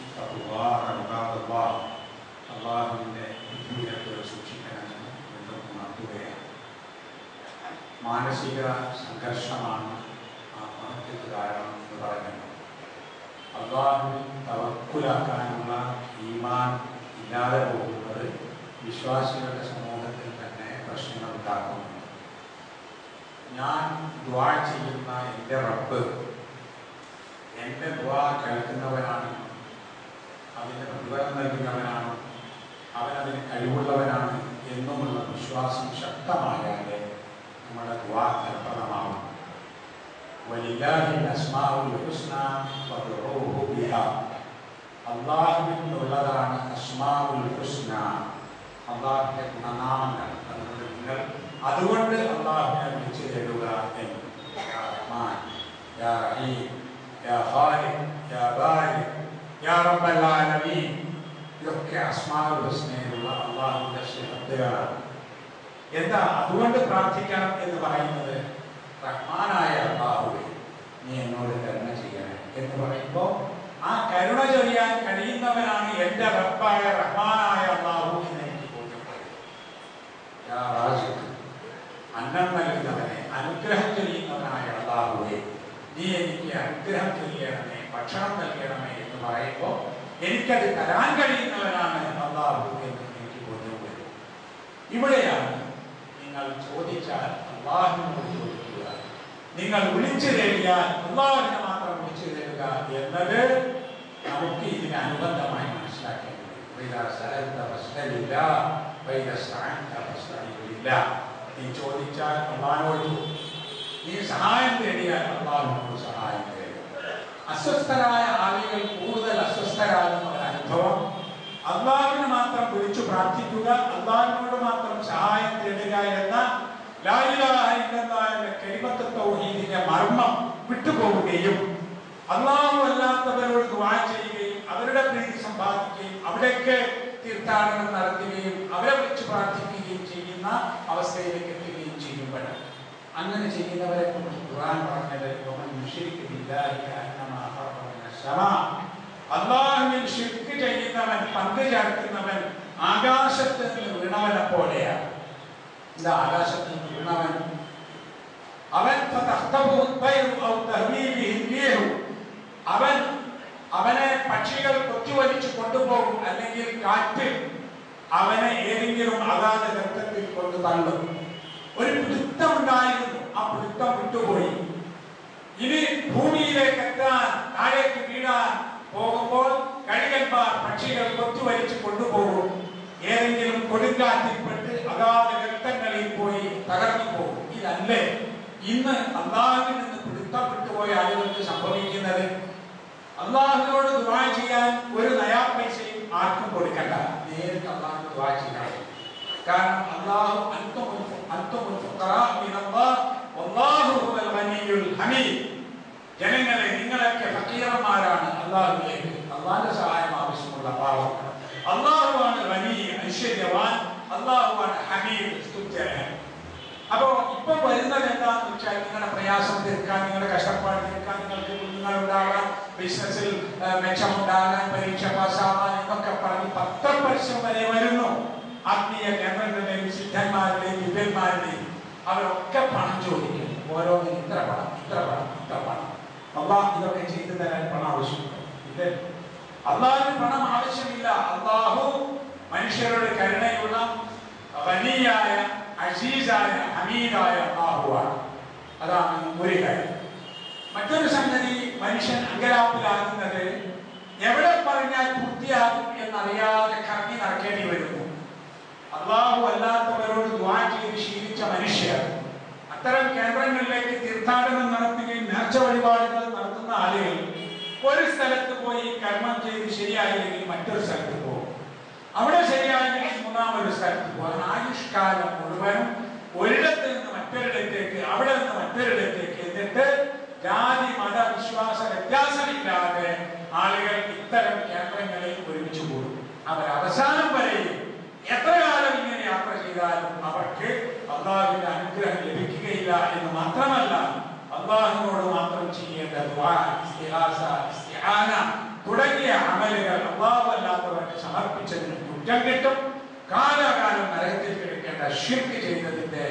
S1: اتقوا الله عباد الله. അല്ലാഹുവിന്റെ വിധിവിലക്കുകൾ സൂക്ഷിക്കണമെന്ന് ഉണർത്തുകയാണ്. മാനസിക സംഘർഷമാണ് മനസ്സിലാക്കാനുള്ള ഈമാൻ ഇല്ലാതെ പോകുന്നത് വിശ്വാസികളുടെ സമൂഹത്തിൽ തന്നെ പ്രശ്നങ്ങൾ ഉണ്ടാക്കുന്നുണ്ട്. ഞാൻ ദുആ ചെയ്യുന്ന എൻ്റെ റബ്ബ് എൻ്റെ ദുആ കേൾക്കുന്നവനാണ്, അതിന് പ്രതിഫലം നൽകുന്നവനാണ്, അവനതിന് കഴിവുള്ളവനാണ് എന്നുമുള്ള വിശ്വാസം ശക്തമായാലേ നമ്മുടെ ദുആ ഫലപ്രദമാവും. വലില്ലാഹിൽ അസ്മാഉൽ ഹുസ്നാ ഫദ്ഉഹു ബിഹാ. അല്ലാഹുവിനുള്ളതാണ് അസ്മാഉൽ ഹുസ്ന, അല്ലാഹുവിന്റെ ഗുണനാമങ്ങൾ. അതുകൊണ്ട് അല്ലാഹുവിനെ വിളിച്ചു തേടുക എന്ന്. യാ റഹ്മാൻ, യാ റഹീം, യാ ഖാലിഖ്, യാ ബാരിക്, യാ റബ്ബൽ ആലമീൻ, ഇതൊക്കെ അസ്മാഉൽ ഹുസ്നയിലുള്ള അല്ലാഹുവിന്റെ സിഫത്തുകളാണ്. എന്താ അതുകൊണ്ട് പ്രാർത്ഥിക്കണം എന്ന് പറയുന്നത്? റഹ്മാനായ അല്ലാഹുവേ, നീ എന്നോട് കരുണ ചെയ്യണേ എന്ന് പറയുമ്പോൾ ആ കരുണ ചൊരിയാൻ കഴിയുന്നവനാണ് എൻ്റെ റബ്ബായ റഹ്മാനായ അല്ലാഹു എന്ന് എനിക്ക് ബോധ്യപ്പെടും. യാ റാസിഖ്, അന്നം നൽകുന്നവനെ, അനുഗ്രഹം ചൊരിയുന്നവനായ അല്ലാഹുവേ, നീ എനിക്ക് അനുഗ്രഹം ചൊരിയണമേ, ഭക്ഷണം നൽകണമേ എന്ന് പറയുമ്പോൾ എനിക്കത് തരാൻ കഴിയുന്നവനാണ് അല്ലാഹു എന്ന് എനിക്ക് ബോധ്യപ്പെടും. ഇവിടെയാണ് നിങ്ങൾ ചോദിച്ചാൽ അല്ലാഹുവിനോട് ചോദിക്കുക, നിങ്ങൾ വിളിച്ചു തേടിയാൽ അല്ലാഹുവിനെ മാത്രം വിളിച്ചു തേടുക എന്നത് നമുക്ക് ഇതിന് അനുബന്ധമായി മനസ്സിലാക്കേണ്ടത്. നീ ചോദിച്ചാൽ അല്ലാഹുവോട് ചോദിക്കും, നീ സഹായം തേടിയാൽ അല്ലാഹുവിനോട് സഹായം തേടുക. അസ്വസ്ഥരായ ആളുകൾ കൂടുതൽ അസ്വസ്ഥരാകുന്ന ഒരു അനുഭവം അല്ലാഹുവിനെ മാത്രം വിളിച്ചു പ്രാർത്ഥിക്കുക, അല്ലാഹുവിനോട് മാത്രം സഹായം തേടുക എന്ന ലാ ഇലാഹ ഇല്ലല്ലാഹ് എന്ന കലിമത്ത് തൗഹീദിന്റെ മർമ്മം വിട്ടുപോവുകയും അല്ലാഹു അല്ലാത്തവരോട് ദുആ ചെയ്യുകയും അവരുടെ പ്രീതി സമ്പാദിക്കുകയും അവിടേക്ക് തീർത്ഥാടനം നടത്തുകയും അവരെ വിളിച്ചു പ്രാർത്ഥിക്കുകയും ചെയ്യുന്ന അവസ്ഥയിലേക്ക് എത്തുകയും ചെയ്യുമ്പോഴാണ്. അങ്ങനെ ചെയ്യുന്നവരെ കുറിച്ച് ഖുർആൻ പറഞ്ഞത് അല്ലാഹുവിൽ ശിർക്ക് ചെയ്യുന്നവൻ, പങ്കു ചേർക്കുന്നവൻ ആകാശത്ത് നിന്ന് വീണവനെ പോലെയാണ്. എന്താ ആകാശത്ത് നിന്ന് വീണവൻ? അവനെ പക്ഷികൾ കൊത്തിവലിച്ചു കൊണ്ടുപോകും, അല്ലെങ്കിൽ കാറ്റ് അവനെ ഏതെങ്കിലും അഗാധ ഗർത്തത്തിൽ കൊണ്ട് തള്ളും. ഒരു പിടുത്തം ഉണ്ടായിരുന്നു, ആ പിടുത്തം വിട്ടുപോയി. ഇനി ഭൂമിയിലേക്ക് എത്താൻ, താഴേക്ക് വീഴാൻ പോകുമ്പോൾ കഴുകന്മാർ പക്ഷികൾ കൊത്തുവലിച്ചു കൊണ്ടുപോകും. ഏതെങ്കിലും കൊടുങ്കാറ്റിൽപ്പെട്ട് അഗാധ ഗർത്തങ്ങളിൽ പോയി തകർന്നു പോകും. ഇതല്ലേ ഇന്ന് അല്ലാഹുവിൽ നിന്ന് പിടുത്തം വിട്ടുപോയ ആളുകൾക്ക് സംഭവിക്കുന്നത്? അല്ലാഹുവിനോട് ദുആ ചെയ്യാൻ ഒരു നയാ പൈസയും ആർക്കും കൊടുക്കണ്ട, നേരിട്ട് അല്ലാഹുവിനോട് ദുആ ചെയ്യണം. കാരണം അല്ലാഹു അൻതുമുൽ ഫുഖറാ മിനല്ലാഹ് വല്ലാഹു ഹുവൽ ഗനിയ്യുൽ ഹമീദ്. ജനങ്ങളെ, നിങ്ങളൊക്കെ ഫഖീറന്മാരാണ് അല്ലാഹുവിലേക്ക്, അല്ലാഹുവിന്റെ സഹായം ആവശ്യമുള്ള പാവങ്ങൾ. അല്ലാഹുവാണ് ഗനി, ഐശ്വര്യവാൻ. അല്ലാഹുവാണ് ഹമീദ്, സ്തുത്യർഹൻ. അപ്പോ ഇപ്പൊ വരുന്നത് എന്താന്ന് വെച്ചാൽ നിങ്ങളുടെ പ്രയാസം തീർക്കാൻ, നിങ്ങളുടെ കഷ്ടപ്പാട് തീർക്കാൻ, നിങ്ങൾക്ക് കുഞ്ഞുങ്ങൾ ഉണ്ടാകാൻ, ബിസിനസ്സിൽ മെച്ചമുണ്ടാകാൻ, പരീക്ഷ പാസ്സാവാൻ എന്നൊക്കെ പറഞ്ഞ് പത്രപരസ്യം വരെ വരുന്നു. ആത്മീയ കേന്ദ്രങ്ങളുടെയും സിദ്ധന്മാരുടെയും ദിവ്യന്മാരുടെയും അവരൊക്കെ പണം ചോദിക്കും. ഓരോന്നിനും ഇത്ര പണം, ഇത്ര പണം, ഇത്ര പണം. അല്ലാഹ് ഇതൊക്കെ ചെയ്തു തരാൻ പണം ആവശ്യമുണ്ട്. ഇത് അല്ലാഹുവിന് പണം ആവശ്യമില്ല. അല്ലാഹു മനുഷ്യരുടെ കരുണയുള്ള ഗനിയായ, അസീസായ, ഹമീദായ അല്ലാഹുവാണ്. അതാണ് ഒരു കാര്യം. മറ്റൊരു സംഗതി, മനുഷ്യൻ അങ്കലാപ്പിലാകുന്നത് എവിടെ പറഞ്ഞാൽ പൂർത്തിയാകും എന്നറിയാതെ കറങ്ങി നടക്കേണ്ടി വരുന്നു. അല്ലാഹു അല്ലാത്തവരോട് ദുആ ചെയ്ത് ശീലിച്ച മനുഷ്യർ അത്തരം കേന്ദ്രങ്ങളിലേക്ക് തീർത്ഥാടനം നടത്തുകയും നേർച്ച വഴിപാടുകൾ നടത്തുന്ന ആളുകൾ ഒരു സ്ഥലത്ത് പോയി കർമ്മം ചെയ്ത് ശരിയായില്ലെങ്കിൽ മറ്റൊരു സ്ഥലത്ത് പോകും, അവിടെ ശരിയായില്ലെങ്കിൽ മൂന്നാമൊരു സ്ഥലത്ത് പോകും. ആയുഷ്കാലം മുഴുവനും ഒരിടത്ത് നിന്ന് മറ്റൊരിടത്തേക്ക്, അവിടെ നിന്ന് മറ്റൊരിടത്തേക്ക്, എന്നിട്ട് ജാതി മത വിശ്വാസ വ്യത്യാസമില്ലാതെ ആളുകൾ ഇത്തരം കേന്ദ്രങ്ങളിൽ ഒരുമിച്ച് കൂടും. അവർ അവസാനം വരെയും എത്ര കാലം ഇങ്ങനെ യാത്ര ചെയ്താലും അവർക്ക് അല്ലാഹുവിന്റെ അനുഗ്രഹം ലഭിക്കുകയില്ല എന്ന് മാത്രമല്ല, അല്ലാഹുവിനോട് മാത്രം ചെയ്യേണ്ട ദുആ, ഇസ്തിഗാസ, ഇസ്തിആന തുടങ്ങിയ അമലുകൾ അല്ലാഹു അല്ലാത്തവർക്ക് സമർപ്പിച്ചതിന് കുറ്റം കിട്ടും. കാലാകാലം നരകത്തിൽ കിടക്കേണ്ട ശിർക്ക് ചെയ്തതിന്റെ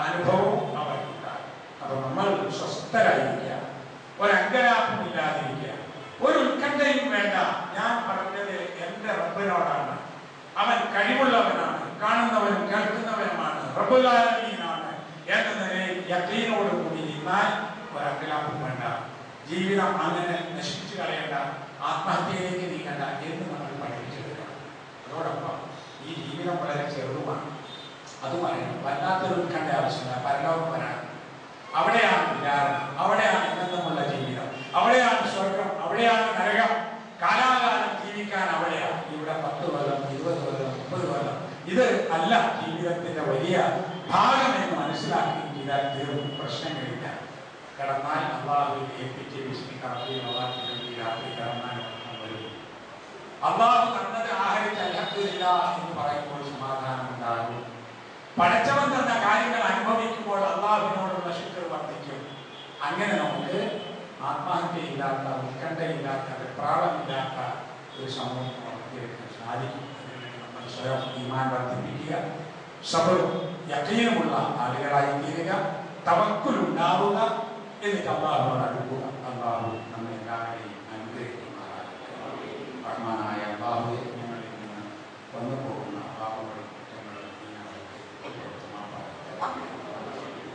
S1: അനുഭവവും അവർക്കുണ്ടാകും. അപ്പൊ നമ്മൾ സ്വസ്ഥരായിരിക്കുക, ഒരങ്കലാപ്പും ഇല്ലാതിരിക്കുക. ഒരു ഉത്കണ്ഠയും വേണ്ട. ഞാൻ പറഞ്ഞത് എന്റെ റബ്ബിനോടാണ്. അവൻ കഴിവുള്ളവനാണ്, കാണുന്നവനും കേൾക്കുന്നവനുമാണ്, റബ്ബുൽ ആലമീനാണ് എന്ന നിലയിൽ യഖീനോട് കൂടി നിന്നാൽ ഒരങ്കലാപ്പും വേണ്ട. ജീവിതം അങ്ങനെ നശിപ്പിച്ചു കളയേണ്ട, ആത്മഹത്യയിലേക്ക് നീങ്ങണ്ട എന്ന് നമ്മൾ പഠിപ്പിച്ചെടുക്കണം. അതോടൊപ്പം ഈ ജീവിതം വളരെ ചെറുതുമാണ്. അതുമായി വല്ലാത്തൊരു ഉത്കണ്ഠ ആവശ്യമില്ല. പരലോകം വരാൻ അവിടെയാണ് വിചാരണ, അവിടെയാണ് എന്നെന്നുമുള്ള ജീവിതം, അവിടെയാണ് സ്വർഗം, അവിടെയാണ് നരകം. കാലാകാലം ജീവിക്കാൻ അവിടെയാണ്. ഇവിടെ 10 കൊല്ലം 20 കൊല്ലം 30 കൊല്ലം ഇത് അല്ല ജീവിതത്തിന്റെ വലിയ ഭാഗം എന്ന് മനസ്സിലാക്കി ഇതാൽ തീർന്നു. പ്രശ്നങ്ങളില്ല. കിടന്നാൽ അള്ളാഹുവിൽ ഏൽപ്പിച്ച് വിശ്വസിക്കുകയും രാത്രി കിടന്നാൽ വരും. അള്ളാഹു തന്നത് ആഹരിച്ച് അൽഹംദുലില്ലാഹ് എന്ന് പറയുമ്പോൾ സമാധാനം ഉണ്ടാകും. പടച്ചവൻ തന്ന കാര്യങ്ങൾ അനുഭവിക്കുമ്പോൾ അള്ളാഹുവിനോടുള്ള ശുക്ർ വർദ്ധിക്കും. അങ്ങനെ നമുക്ക് ആത്മഹത്യയില്ലാത്ത, ഉത്കണ്ഠയില്ലാത്ത, വെപ്രാളമില്ലാത്ത ഒരു സമൂഹം വളർത്തിയെടുക്കാൻ സാധിക്കും. അതിനുവേണ്ടി നമ്മൾ സ്വയം ഈമാൻ വർദ്ധിപ്പിക്കുക, സബറും യഖീനുമുള്ള ആളുകളായി തീരുക, തവക്കുലുണ്ടാവുക, എന്നിട്ട് അള്ളാഹുവിനോട് അടുക്കുക. അള്ളാഹു നമ്മെ എല്ലാവരെയും അനുഗ്രഹിക്കുമാറാകട്ടെ. റഹ്മാനായ അള്ളാഹുവേ, ഞങ്ങളിൽ നിന്ന് വന്നു പോകുന്ന പാപങ്ങളും കുറ്റങ്ങളും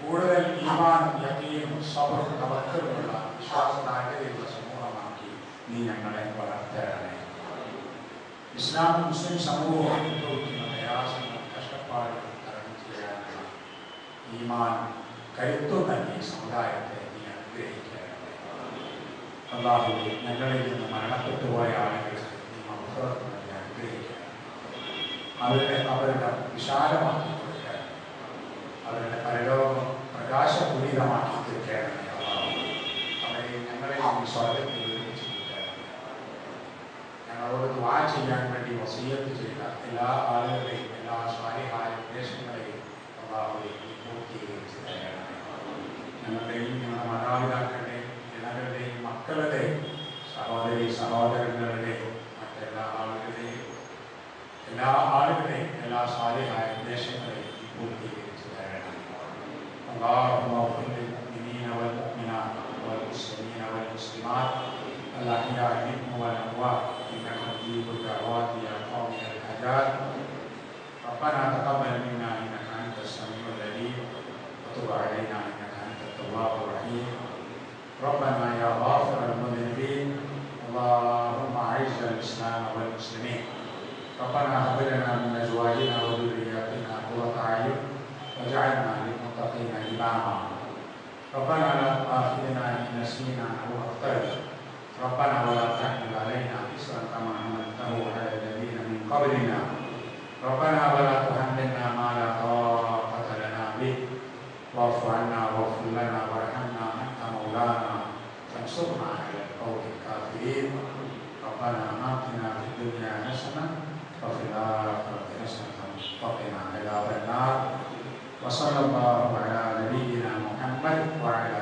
S1: കൂടുതൽ ഈമാനും യഖീനും സബറും തവക്കലുമുള്ള വിശ്വാസതാര്യതയുള്ള സമൂഹമാക്കി നീ ഞങ്ങളെ വളർത്തരണേ. ഇസ്ലാം മുസ്ലിം സമൂഹം അനുഭവിക്കുന്ന പ്രയാസങ്ങളും കഷ്ടപ്പാടുകളും തരണം ചെയ്യാനുള്ള ഈമാൻ കരുത്തു തന്നെ സമുദായത്തെ നീ അനുഗ്രഹിക്കണമേ. അല്ലാഹുവേ, ഞങ്ങളിൽ നിന്ന് മരണപ്പെട്ടു പോയ ആളുകൾക്ക് നീ മഗ്ഫിറത്ത് നൽകി അനുഗ്രഹിക്കണം. അവരുടെ വിശാലമാക്കി കൊടുക്കണം. അവരുടെ പരലോകം പ്രകാശപൂരിതമാക്കി തീർക്കണമേ. അവരെ ഞങ്ങളെ ഈ സ്വർഗത്തിൽ ഒരുമിച്ച് കിട്ടണമേ. ഞങ്ങളോട് ദുആ ചെയ്യാൻ വേണ്ടി വസിയ്യത്ത് ചെയ്ത എല്ലാ ആളുകളെയും എല്ലാ സ്വാലിഹായ ഉദ്ദേശങ്ങളെയും അല്ലാഹുവേ നീ പൂർത്തീകരിച്ച് തരണമേ. ഞങ്ങളുടെയും ഞങ്ങളുടെ മാതാപിതാക്കളുടെയും ജനങ്ങളുടെയും മക്കളുടെയും സഹോദരി സഹോദരങ്ങളുടെയും മറ്റെല്ലാ ആളുകളുടെയും എല്ലാ സ്വാലിഹായ ഉദ്ദേശങ്ങളെയും നീ പൂർത്തീകരിച്ച് തരണമേ. اللهم اغفر للمؤمنين والمؤمنات والمسلمين والمسلمات الأحياء منهم والأموات إنك مجيب الدعوات يا قاضي الحاجات. ربنا تقبل منا إنك أنت السميع العليم وتب علينا إنك أنت التواب الرحيم. ربنا يا غافر المذنبين اللهم أعز الإسلام والمسلمين. ربنا هب لنا من أزواجنا وذرياتنا قرة أعين واجعلنا للمتقين إماما. ربنا لا تؤاخذنا إن نسينا أو أخطأنا. ربنا ولا تحمل علينا إصرا كما حملته على الذين من قبلنا. ربنا ولا تحملنا ما لا طاقة لنا به. واعف عنا واغفر لنا وارحمنا أنت مولانا فانصرنا على القوم الكافرين. ربنا آتنا في الدنيا حسنة وفي الآخرة حسنة وقنا عذاب النار. وصلى الله على نبينا محمد وعلى